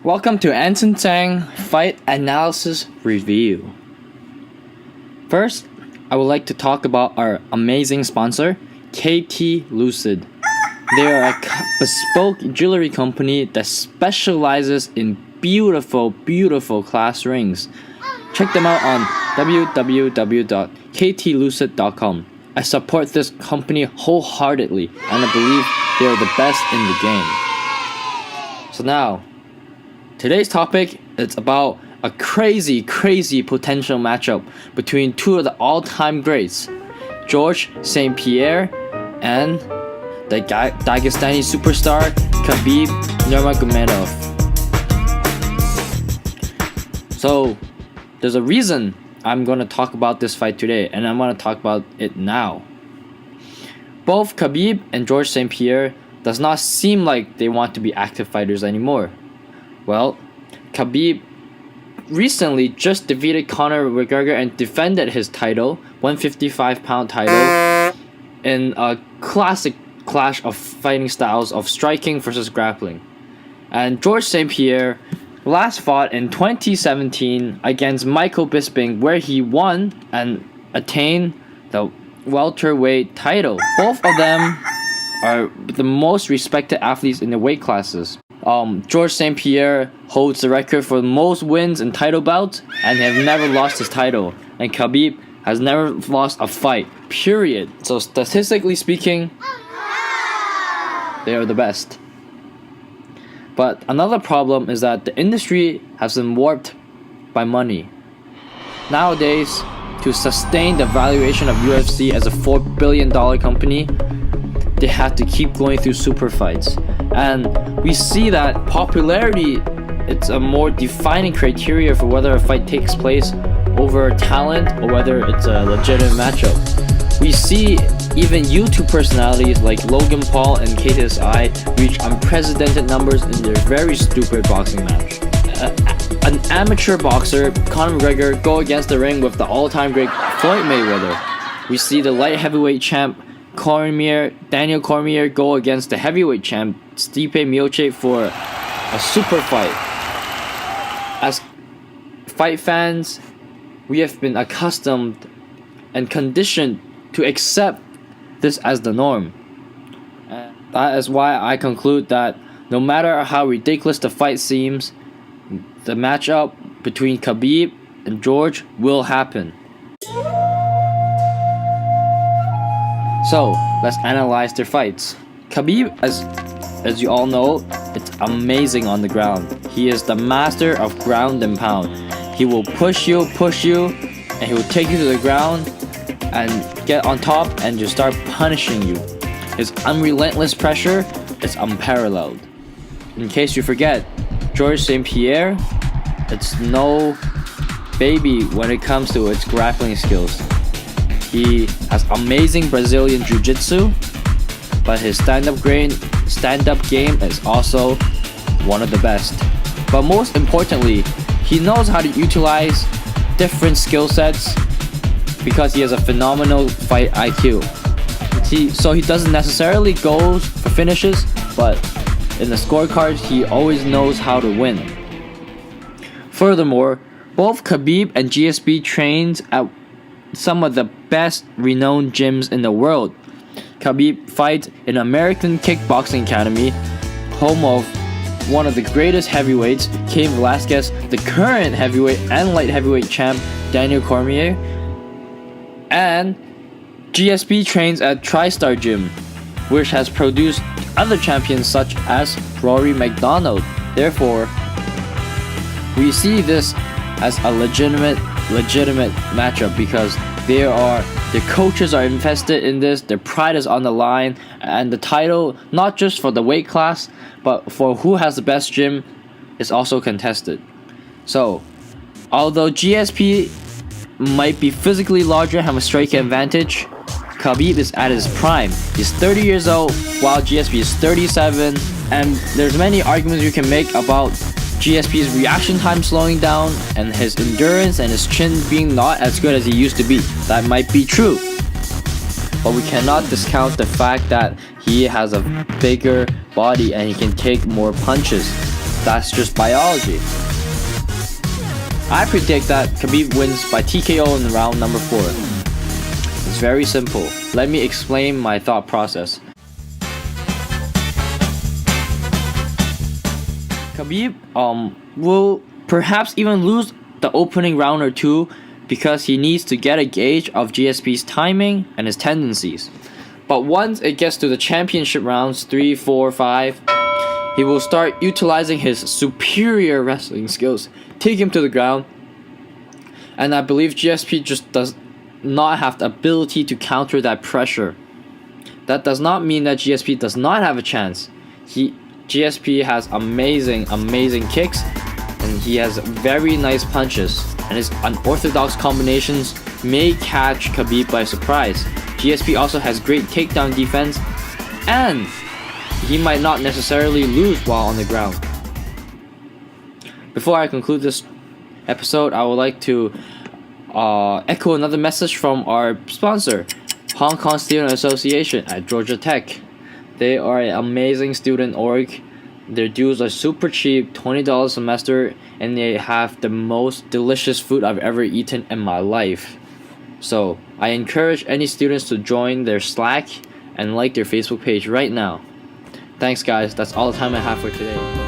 Welcome to Anson Tang Fight Analysis Review. First, I would like to talk about our amazing sponsor, KT Lucid. They are a bespoke jewelry company that specializes in beautiful class rings. Check them out on www.ktlucid.com. I support this company wholeheartedly and I believe they are the best in the game. So now, today's topic is about a crazy potential matchup between two of the all-time greats, George St. Pierre and the Dagestani superstar Khabib Nurmagomedov. So, there's a reason I'm going to talk about this fight today, and I'm going to talk about it now. Both Khabib and George St. Pierre does not seem like they want to be active fighters anymore. Well, Khabib recently just defeated Conor McGregor and defended his title, 155-pound title, in a classic clash of fighting styles of striking versus grappling. And George St. Pierre last fought in 2017 against Michael Bisping, where he won and attained the welterweight title. Both of them are the most respected athletes in the weight classes. George St. Pierre holds the record for most wins in title bouts and have never lost his title. And Khabib has never lost a fight, period. So statistically speaking, they are the best. But another problem is that the industry has been warped by money. Nowadays, to sustain the valuation of UFC as a $4 billion company, they have to keep going through super fights. And we see that popularity, it's a more defining criteria for whether a fight takes place over talent or whether it's a legitimate matchup. We see even YouTube personalities like Logan Paul and KSI reach unprecedented numbers in their very stupid boxing match. An amateur boxer, Conor McGregor, go against the ring with the all-time great Floyd Mayweather. We see the light heavyweight champ Daniel Cormier go against the heavyweight champ Stipe Miocic for a super fight. As fight fans, we have been accustomed and conditioned to accept this as the norm. And that is why I conclude that no matter how ridiculous the fight seems, the matchup between Khabib and George will happen. So, let's analyze their fights. Khabib, as you all know, it's amazing on the ground. He is the master of ground and pound. He will push you, and he will take you to the ground and get on top and just start punishing you. His unrelentless pressure is unparalleled. In case you forget, George St. Pierre, it's no baby when it comes to its grappling skills. He has amazing Brazilian Jiu-Jitsu, but his stand-up game is also one of the best. But most importantly, he knows how to utilize different skill sets because he has a phenomenal fight IQ. So he doesn't necessarily go for finishes, but in the scorecards, he always knows how to win. Furthermore, both Khabib and GSP trains at some of the best renowned gyms in the world. Khabib fights in American Kickboxing Academy, home of one of the greatest heavyweights, Cain Velasquez, the current heavyweight and light heavyweight champ, Daniel Cormier. And GSP trains at TriStar Gym, which has produced other champions such as Rory McDonald. Therefore, we see this as a legitimate matchup because their coaches are invested in this, their pride is on the line, and the title, not just for the weight class, but for who has the best gym, is also contested. So, although GSP might be physically larger and have a striking advantage, Khabib is at his prime. He's 30 years old, while GSP is 37, and there's many arguments you can make about GSP's reaction time slowing down and his endurance and his chin being not as good as he used to be. That might be true, but we cannot discount the fact that he has a bigger body and he can take more punches. That's just biology. I predict that Khabib wins by TKO in round number 4. It's very simple. Let me explain my thought process. Khabib will perhaps even lose the opening round or 2 because he needs to get a gauge of GSP's timing and his tendencies. But once it gets to the championship rounds 3, 4, 5, he will start utilizing his superior wrestling skills, take him to the ground, and I believe GSP just does not have the ability to counter that pressure. That does not mean that GSP does not have a chance. GSP has amazing kicks, and he has very nice punches, and his unorthodox combinations may catch Khabib by surprise. GSP also has great takedown defense, and he might not necessarily lose while on the ground. Before I conclude this episode, I would like to echo another message from our sponsor, Hong Kong Student Association at Georgia Tech. They are an amazing student org. Their dues are super cheap, $20 a semester, and they have the most delicious food I've ever eaten in my life. So I encourage any students to join their Slack and like their Facebook page right now. Thanks guys, that's all the time I have for today.